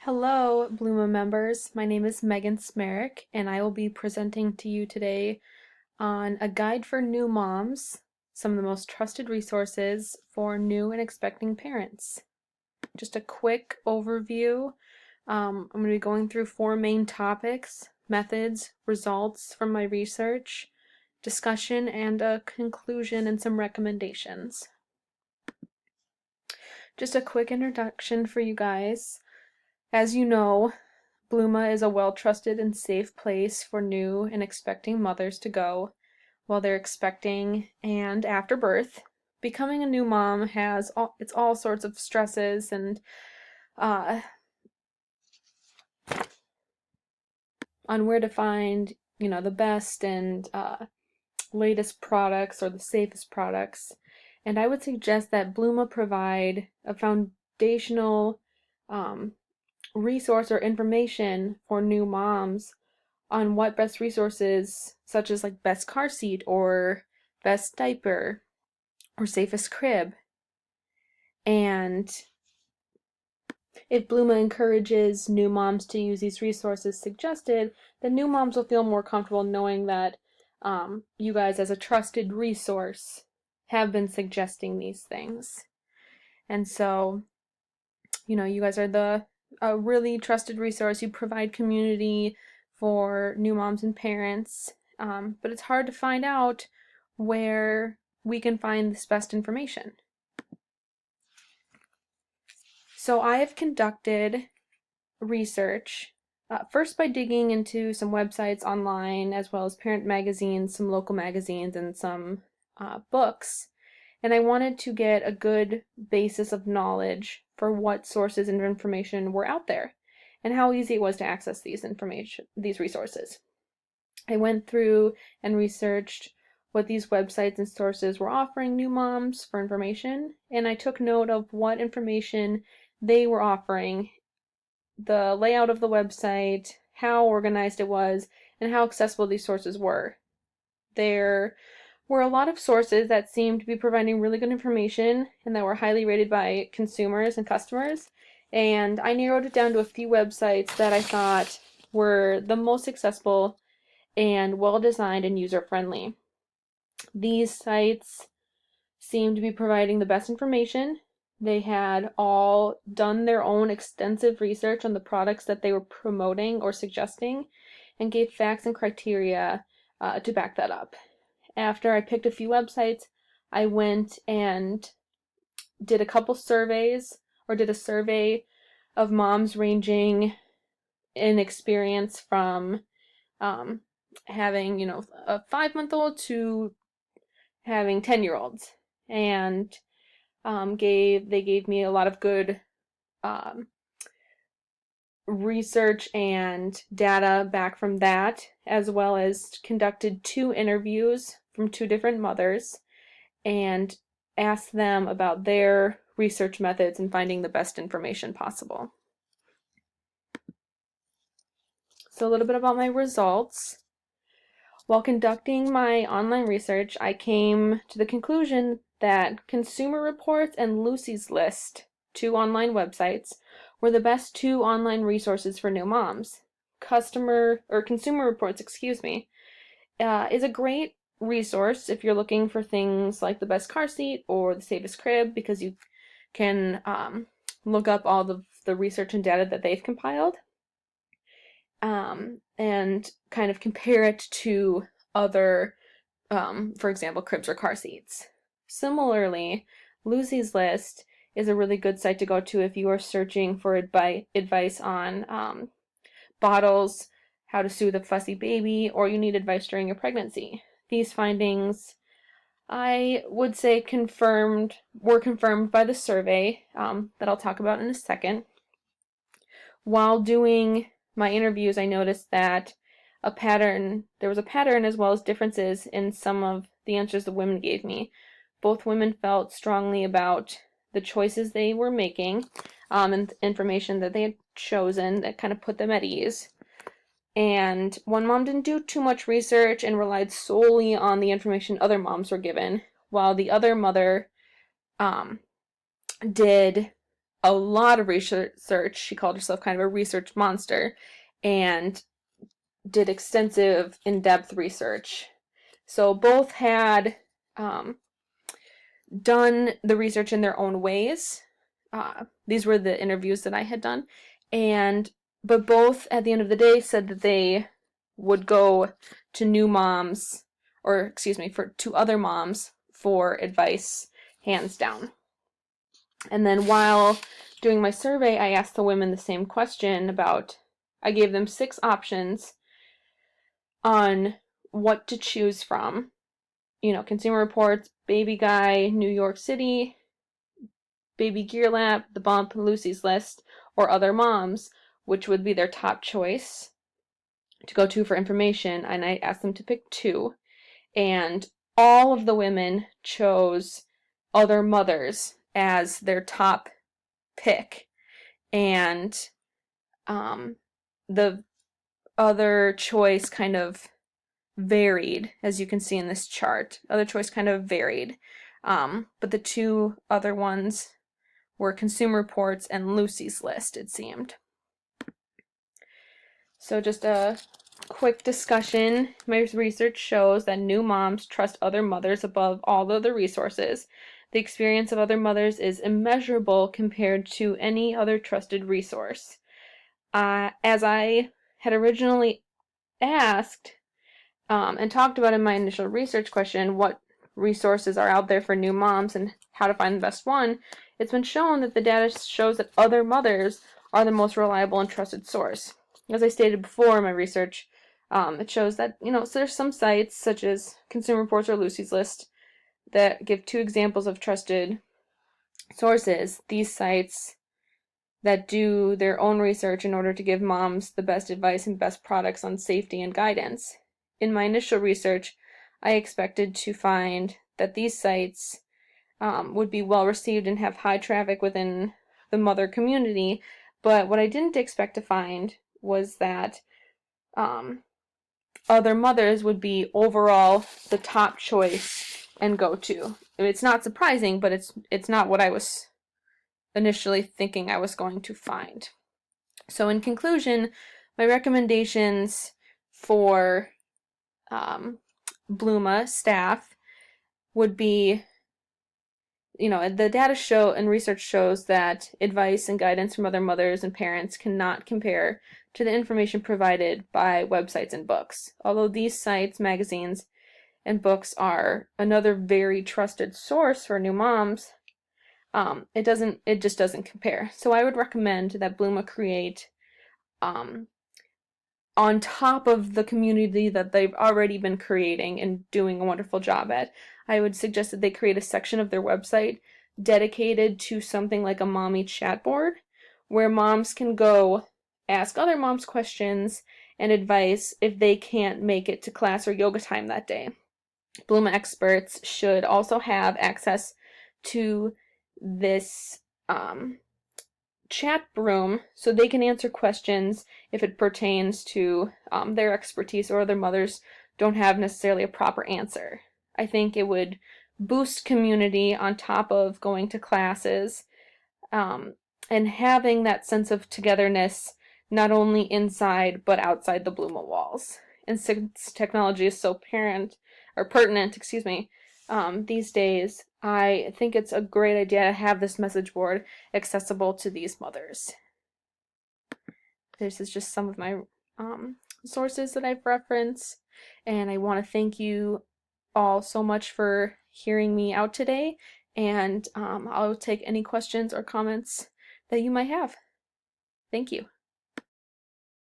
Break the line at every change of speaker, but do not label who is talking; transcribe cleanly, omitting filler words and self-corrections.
Hello, Blooma members. My name is Megan Smerick, and I will be presenting to you today on a guide for new moms, some of the most trusted resources for new and expecting parents. Just a quick overview. I'm going to be going through four main topics: methods, results from my research, discussion, and a conclusion and some recommendations. Just a quick introduction for you guys. As you know, Blooma is a well-trusted and safe place for new and expecting mothers to go while they're expecting and after birth. Becoming a new mom has all sorts of stresses and on where to find, the best and latest products or the safest products. And I would suggest that Blooma provide a foundational resource or information for new moms on what best resources, such as like best car seat or best diaper or safest crib. And if Blooma encourages new moms to use these resources suggested, then new moms will feel more comfortable knowing that you guys, as a trusted resource, have been suggesting these things. And so, you guys are a really trusted resource. You provide community for new moms and parents, but it's hard to find out where we can find this best information. So I have conducted research, first by digging into some websites online, as well as parent magazines, some local magazines, and some books. And I wanted to get a good basis of knowledge for what sources and information were out there and how easy it was to access these resources. I went through and researched what these websites and sources were offering new moms for information, and I took note of what information they were offering, the layout of the website, how organized it was, and how accessible these sources were. There were a lot of sources that seemed to be providing really good information and that were highly rated by consumers and customers, and I narrowed it down to a few websites that I thought were the most accessible and well-designed and user-friendly. These sites seemed to be providing the best information. They had all done their own extensive research on the products that they were promoting or suggesting and gave facts and criteria to back that up. After I picked a few websites, I went and did a couple surveys, or did a survey of moms ranging in experience from having, a 5-month-old to having 10-year-olds, and they gave me a lot of good research and data back from that, as well as conducted 2 interviews from 2 different mothers and asked them about their research methods and finding the best information possible. So a little bit about my results. While conducting my online research, I came to the conclusion that Consumer Reports and Lucy's List, 2 online websites, were the best 2 online resources for new moms. Consumer Reports, is a great resource if you're looking for things like the best car seat or the safest crib, because you can look up all the research and data that they've compiled. And kind of compare it to other, for example, cribs or car seats. Similarly, Lucy's List is a really good site to go to if you are searching for advice on bottles, how to soothe a fussy baby, or you need advice during your pregnancy. These findings, I would say, were confirmed by the survey that I'll talk about in a second. While doing my interviews, I noticed that there was a pattern as well as differences in some of the answers the women gave me. Both women felt strongly about the choices they were making and the information that they had chosen that kind of put them at ease. And one mom didn't do too much research and relied solely on the information other moms were given, while the other mother did a lot of research. She called herself kind of a research monster and did extensive, in-depth research. So both had done the research in their own ways. These were the interviews that I had done, but both at the end of the day said that they would go to new moms, or excuse me, to other moms for advice, hands down. And then while doing my survey, I asked the women the same question I gave them 6 options on what to choose from. Consumer Reports, Baby Guy, New York City, Baby Gear Lab, The Bump, Lucy's List, or Other Moms, which would be their top choice to go to for information. And I asked them to pick 2. And all of the women chose Other Mothers as their top pick. And the other choice kind of varied, as you can see in this chart. Other choice kind of varied. But the 2 other ones were Consumer Reports and Lucy's List, it seemed. So just a quick discussion. My research shows that new moms trust other mothers above all other resources. The experience of other mothers is immeasurable compared to any other trusted resource. As I had originally asked and talked about in my initial research question, what resources are out there for new moms and how to find the best one, it's been shown that the data shows that Other Mothers are the most reliable and trusted source. As I stated before in my research, it shows that, so there's some sites such as Consumer Reports or Lucy's List that give 2 examples of trusted sources. These sites that do their own research in order to give moms the best advice and best products on safety and guidance. In my initial research, I expected to find that these sites would be well received and have high traffic within the mother community, but what I didn't expect to find was that Other Mothers would be overall the top choice and go-to. I mean, it's not surprising, but it's not what I was initially thinking I was going to find. So in conclusion, my recommendations for Blooma staff would be, the data show and research shows that advice and guidance from other mothers and parents cannot compare to the information provided by websites and books. Although these sites, magazines, and books are another very trusted source for new moms, it just doesn't compare. So I would recommend that Blooma create, on top of the community that they've already been creating and doing a wonderful job at, I would suggest that they create a section of their website dedicated to something like a mommy chat board, where moms can go ask other moms questions and advice if they can't make it to class or yoga time that day. Blooma experts should also have access to this chat room so they can answer questions if it pertains to their expertise or other mothers don't have necessarily a proper answer. I think it would boost community on top of going to classes, and having that sense of togetherness not only inside but outside the Blooma walls. And since technology is so pertinent, these days, I think it's a great idea to have this message board accessible to these mothers. This is just some of my sources that I've referenced, and I want to thank you all so much for hearing me out today, and I'll take any questions or comments that you might have. Thank you.